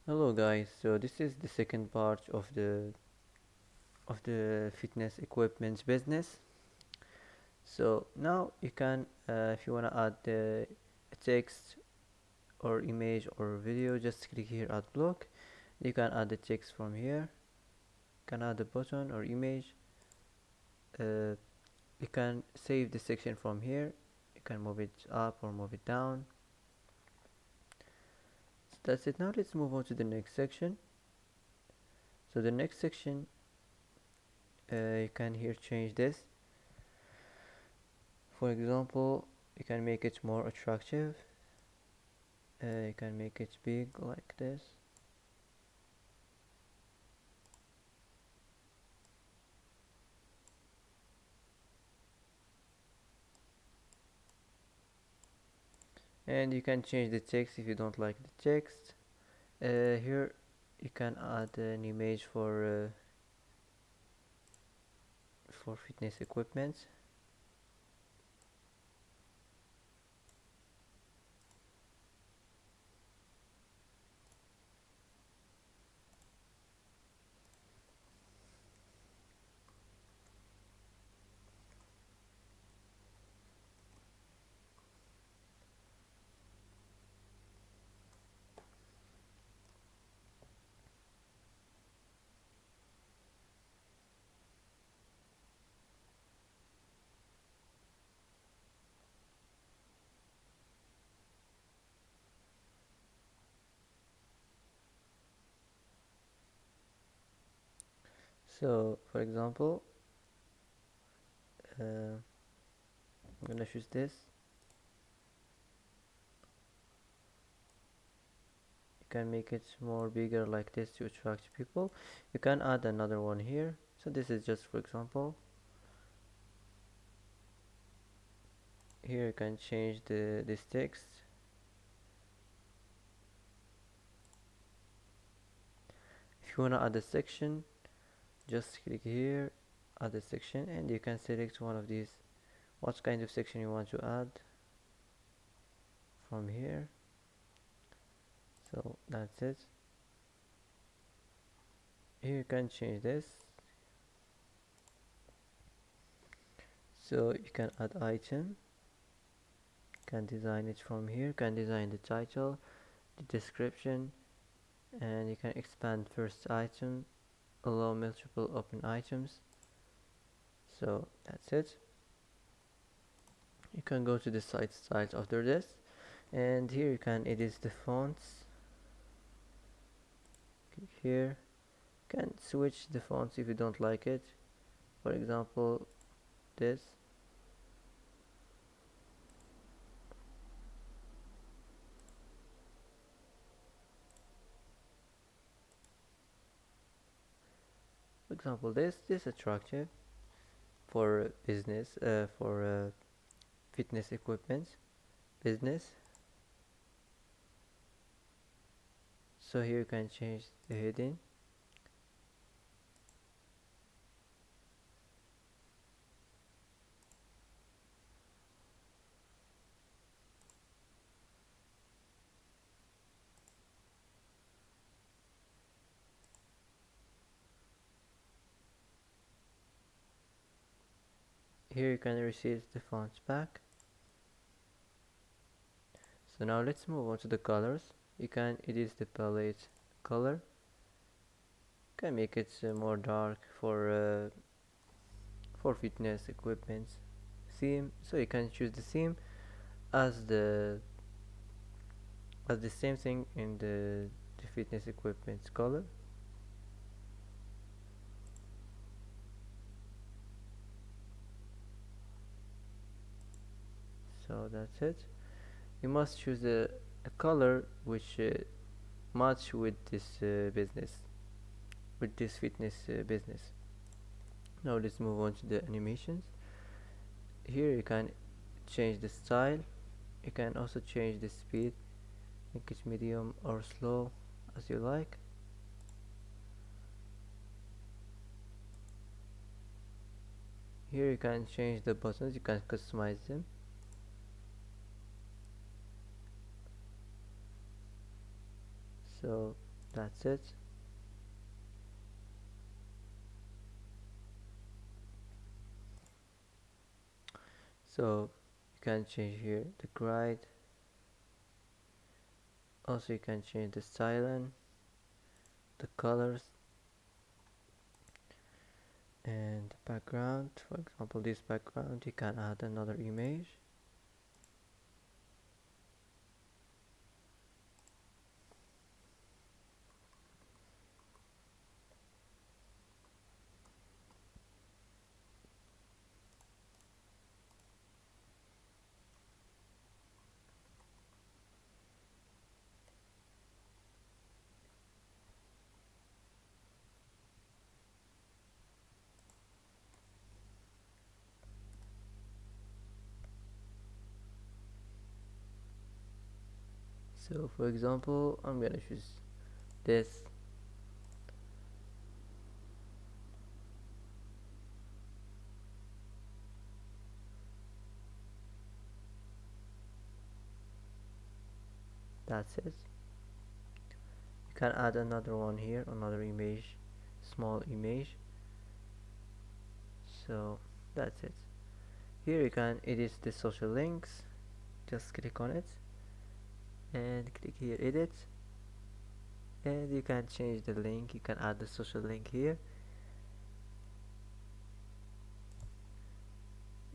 Hello guys, so this is the second part of the fitness equipment business. So now you can, if you want to add the text or image or video, just click here add block. You can add the text from here. You can add a button or image. Uh, you can save the section from here. You can move it up or move it down. So that's it. Now let's move on to the next section. So the next section, you can here change this. For example, you can make it more attractive. You can make it big like this. And you can change the text if you don't like the text. Here you can add an image for fitness equipment. So for example, I'm gonna choose this. You can make it more bigger like this to attract people. You can add another one here. So this is just for example. Here you can change this text. If you wanna add a section, just click here, add a section, and you can select one of these, what kind of section you want to add from here. So that's it. Here you can change this. So you can add item, you can design it from here, you can design the title, the description, and you can expand first item, allow multiple open items. So that's it. You can go to the site styles after this, and here you can edit the fonts. Click here. You can switch the fonts if you don't like it. For example, this. For example, this attractive for business, for fitness equipment business. So here you can change the heading. Here you can receive the fonts back. So now let's move on to the colors. You can edit the palette color. You can make it more dark for fitness equipment theme. So you can choose the theme as the same thing in the fitness equipment color. So that's it. You must choose a color which match with this business, with this fitness business. Now let's move on to the animations. Here you can change the style. You can also change the speed, make it medium or slow as you like. Here you can change the buttons, you can customize them. So That's it. So you can change here the grid. Also you can change the styling, the colors, and the background. For example, this background, you can add another image. So for example, I'm gonna choose this. That's it. You can add another one here, another image, small image. So that's it. Here you can edit the social links. Just click on it and click here edit, and you can change the link. You can add the social link here.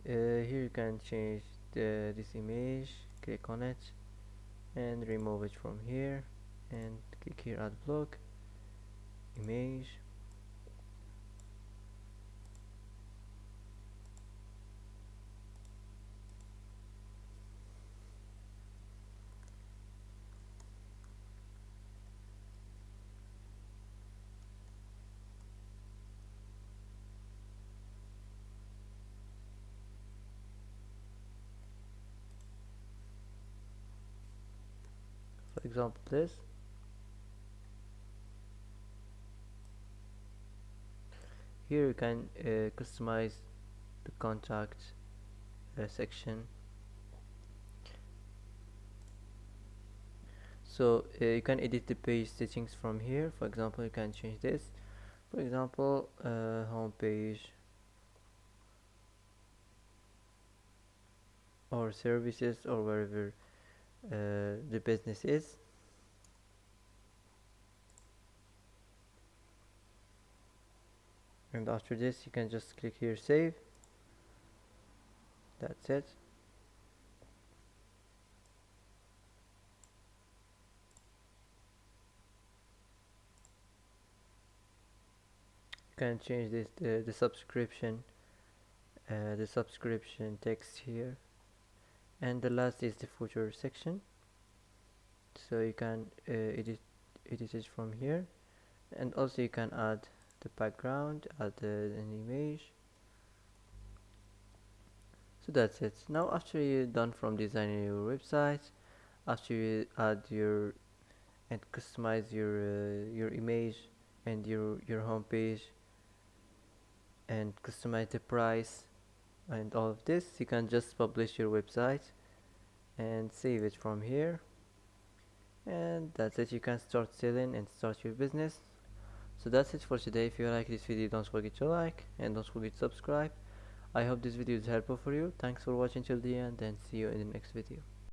Here you can change this image. Click on it and remove it from here, and click here add block image. For example, this. Here you can customize the contact section. So you can edit the page settings from here. For example, you can change this. For example, home page or services or wherever the business is. And after this, you can just click here save. That's it. You can change this the subscription text here, and the last is the footer section. So you can edit it from here, and also you can add the background, add an image. So that's it. Now after you're done from designing your website, after you add your and customize your image and your home page, and customize the price and all of this, you can just publish your website and save it from here, and that's it. You can start selling and start your business. So that's it for today. If you like this video, don't forget to like and don't forget to subscribe. I hope this video is helpful for you. Thanks for watching till the end, and see you in the next video.